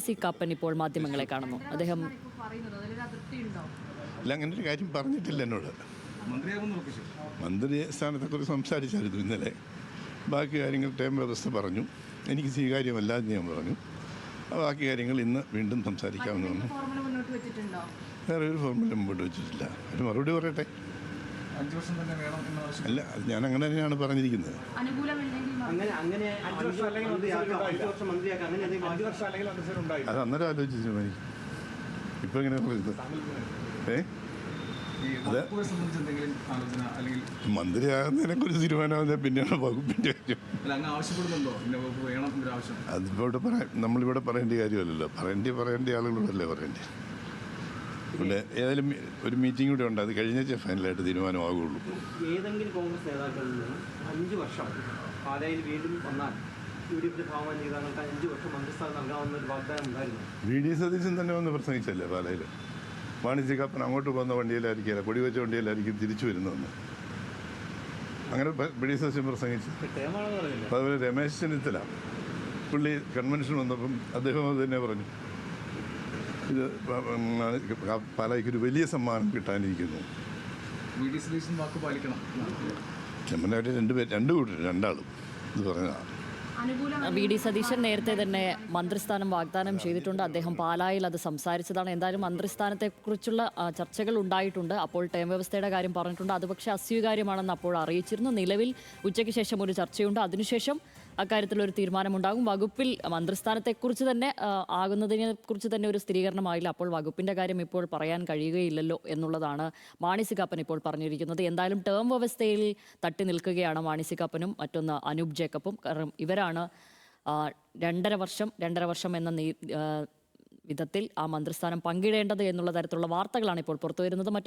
C Kappan ഇപ്പോൾ മാധ്യമങ്ങളെ കാണുന്നു. അദ്ദേഹം ഇല്ല, അങ്ങനെ ഒരു കാര്യം പറഞ്ഞിട്ടില്ല എന്നോട്. മന്ത്രി സ്ഥാനത്തെക്കുറിച്ച് സംസാരിച്ചായിരുന്നു ഇന്നലെ. ബാക്കി കാര്യങ്ങൾ ടൈം വ്യവസ്ഥ പറഞ്ഞു, എനിക്ക് സ്വീകാര്യമല്ല എന്ന് ഞാൻ പറഞ്ഞു. ബാക്കി കാര്യങ്ങൾ ഇന്ന് വീണ്ടും സംസാരിക്കാമെന്ന് പറഞ്ഞു. വേറെ ഒരു ഫോർമുല മുമ്പോട്ട് വെച്ചിട്ടില്ല. ഒരു മറുപടി പറയട്ടെ. 5 വർഷം തന്നെ വേണം എന്ന ആവശ്യം അല്ല, അത് ഞാൻ അങ്ങനെ തന്നെയാണ് പറഞ്ഞിരിക്കുന്നത്. അത് അന്നേരം ആലോചിച്ച് തീരുമാനിക്കും. ഇപ്പം എങ്ങനെ പറയുന്നത്? മന്ത്രിയാകുന്നതിനെക്കുറിച്ച് തീരുമാനമാകുന്ന പിന്നെയാണ് വകുപ്പിൻ്റെ കാര്യം. അതിപ്പോൾ ഇവിടെ നമ്മളിവിടെ പറയേണ്ട കാര്യമല്ലല്ലോ. പറയേണ്ട ആളുകളോടല്ലേ പറയേണ്ടത്. ഇവിടെ ഏതായാലും ഒരു മീറ്റിംഗ് കൂടെ ഉണ്ട്, അത് കഴിഞ്ഞേ ഫൈനലായിട്ട് തീരുമാനമാകുള്ളൂ. ഏതെങ്കിലും കോൺഗ്രസ് നേതാക്കളിൽ നിന്ന് 5 വർഷം പാലായിൽ വീണ്ടും വന്നാൽ യുഡിഎഫിന്റെ ഭാഗമായ നേതാക്കൾക്ക് 5 വർഷം മന്ത്രിസ്ഥാനം നൽകാവുന്ന ഒരു വാഗ്ദാനം ഉണ്ടായിരുന്നു. വി.ഡി. സതീശൻ തന്നെ വന്ന് പ്രസംഗിച്ചല്ലേ പാലായിൽ. വാണിജ്യ കപ്പൻ അങ്ങോട്ട് പോകുന്ന വണ്ടിയിലായിരിക്കില്ല, കൊടിവെച്ച വണ്ടിയിലായിരിക്കും തിരിച്ചു വരുന്നതെന്ന്. അങ്ങനെ വി.ഡി. സതീശൻ പ്രസംഗിച്ചു. അതുപോലെ രമേശ് ചെന്നിത്തല പുള്ളി കൺവെൻഷൻ വന്നപ്പം അദ്ദേഹം അത് തന്നെ പറഞ്ഞു, ഇത് പാലായ്ക്കൊരു വലിയ സമ്മാനം കിട്ടാനിരിക്കുന്നു. രണ്ടാളും ഇത് പറഞ്ഞതാണ്. വി.ഡി. സതീശൻ നേരത്തെ തന്നെ മന്ത്രിസ്ഥാനം വാഗ്ദാനം ചെയ്തിട്ടുണ്ട്. അദ്ദേഹം പാലായിൽ അത് സംസാരിച്ചതാണ്. എന്തായാലും മന്ത്രിസ്ഥാനത്തെക്കുറിച്ചുള്ള ചർച്ചകൾ ഉണ്ടായിട്ടുണ്ട്. അപ്പോൾ ടേം വ്യവസ്ഥയുടെ കാര്യം പറഞ്ഞിട്ടുണ്ട്. അത് പക്ഷേ അസ്വീകാര്യമാണെന്ന് അപ്പോൾ അറിയിച്ചിരുന്നു. നിലവിൽ ഉച്ചയ്ക്ക് ശേഷം ഒരു ചർച്ചയുണ്ട്. അതിനുശേഷം അക്കാര്യത്തിൽ ഒരു തീരുമാനമുണ്ടാകും. വകുപ്പിൽ മന്ത്രിസ്ഥാനത്തെക്കുറിച്ച് തന്നെ ആകുന്നതിനെക്കുറിച്ച് തന്നെ ഒരു സ്ഥിരീകരണമായില്ല. അപ്പോൾ വകുപ്പിൻ്റെ കാര്യം ഇപ്പോൾ പറയാൻ കഴിയുകയില്ലല്ലോ എന്നുള്ളതാണ് മാണി സി കാപ്പൻ ഇപ്പോൾ പറഞ്ഞിരിക്കുന്നത്. എന്തായാലും ടേം വ്യവസ്ഥയിൽ തട്ടി നിൽക്കുകയാണ് മാണി സി കാപ്പനും മറ്റൊന്ന് അനൂപ് ജേക്കബും. കാരണം ഇവരാണ് 2.5 വർഷം എന്ന വിധത്തിൽ ആ മന്ത്രിസ്ഥാനം പങ്കിടേണ്ടത് എന്നുള്ള തരത്തിലുള്ള വാർത്തകളാണ് ഇപ്പോൾ പുറത്തുവരുന്നത്.